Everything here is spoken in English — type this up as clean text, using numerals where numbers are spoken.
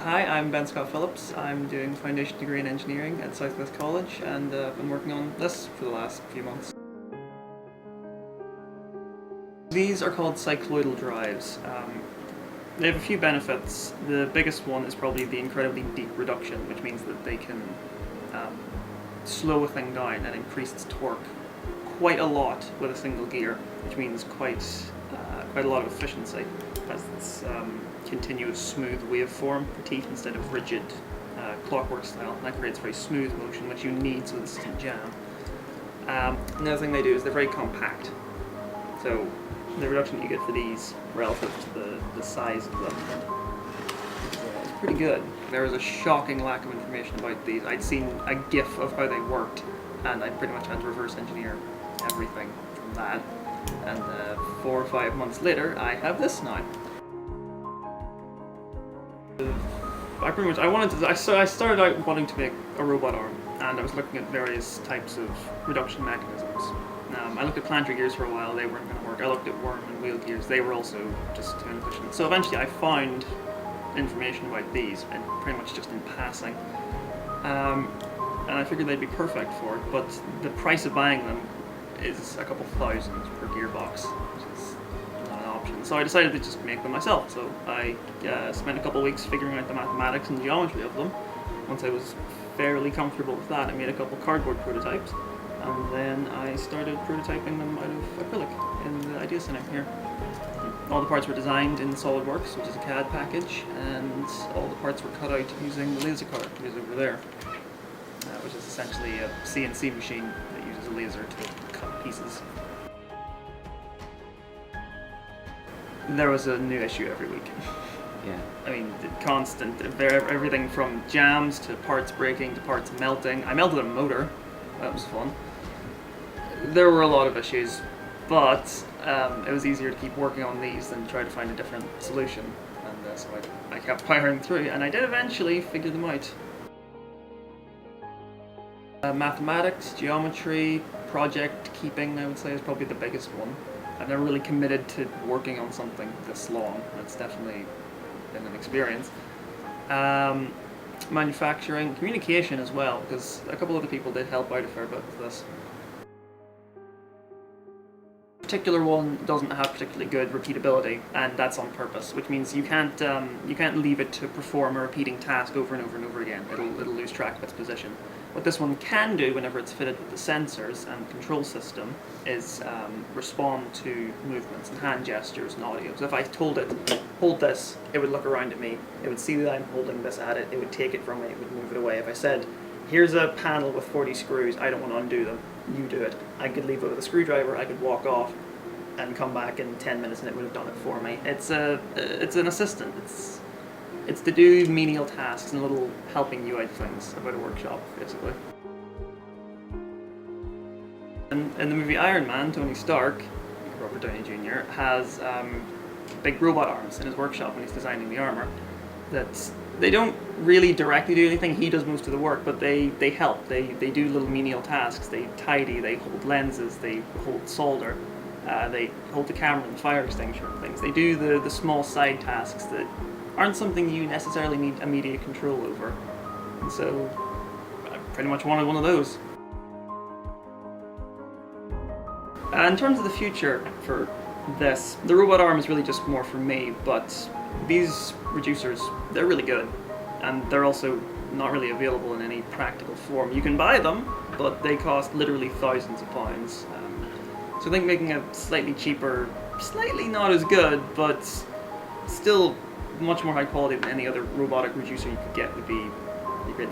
Hi, I'm Ben Scott Phillips. I'm doing a foundation degree in engineering at Cycloidic College, and I've been working on this for the last few months. These are called cycloidal drives. They have a few benefits. The biggest one is probably the incredibly deep reduction, which means that they can slow a thing down and increase its torque quite a lot with a single gear, which means quite a lot of efficiency, as it's continuous smooth waveform for teeth instead of rigid clockwork style, and that creates very smooth motion, which you need so this doesn't jam. Another thing they do is they're very compact, so the reduction you get for these relative to the size of them is pretty good. There is a shocking lack of information about these. I'd seen a GIF of how they worked, and I pretty much had to reverse engineer everything from that. And 4 or 5 months later, I have this now. I started out wanting to make a robot arm, and I was looking at various types of reduction mechanisms. I looked at planetary gears for a while, they weren't going to work. I looked at worm and wheel gears, they were also just too inefficient. So eventually I found information about these, and pretty much just in passing. And I figured they'd be perfect for it, but the price of buying them is a couple thousand per gearbox, which is not an option. So I decided to just make them myself. So I spent a couple of weeks figuring out the mathematics and geometry of them. Once I was fairly comfortable with that, I made a couple cardboard prototypes, and then I started prototyping them out of acrylic in the Idea Center here. All the parts were designed in SolidWorks, which is a CAD package, and all the parts were cut out using the laser cutter, which is over there, which is essentially a CNC machine that uses a laser to cut pieces. There was a new issue every week. Yeah. I mean, constant, everything from jams to parts breaking to parts melting. I melted a motor, that was fun. There were a lot of issues, but it was easier to keep working on these than try to find a different solution. And so I kept powering through, and I did eventually figure them out. Mathematics, geometry, project keeping, I would say, is probably the biggest one. I've never really committed to working on something this long. That's definitely been an experience. Manufacturing, communication as well, because a couple other people did help out a fair bit with this. The particular one doesn't have particularly good repeatability, and that's on purpose, which means you can't leave it to perform a repeating task over and over and over again. It'll lose track of its position. What this one can do whenever it's fitted with the sensors and control system is respond to movements and hand gestures and audio. So if I told it, hold this, it would look around at me, it would see that I'm holding this at it, it would take it from me, it would move it away. If I said, here's a panel with 40 screws, I don't want to undo them, you do it. I could leave it with a screwdriver, I could walk off and come back in 10 minutes and it would have done it for me. It's an assistant. It's to do menial tasks and little helping you out things about a workshop, basically. And in the movie Iron Man, Tony Stark, Robert Downey Jr., has big robot arms in his workshop when he's designing the armor. That they don't really directly do anything, he does most of the work, but they help. They do little menial tasks. They tidy, they hold lenses, they hold solder, they hold the camera and the fire extinguisher and things. They do the small side tasks that aren't something you necessarily need immediate control over. And so I pretty much wanted one of those. In terms of the future for this, the robot arm is really just more for me, but these reducers, they're really good. And they're also not really available in any practical form. You can buy them, but they cost literally thousands of pounds. So I think making a slightly cheaper, slightly not as good, but still much more high quality than any other robotic reducer you could get would be great.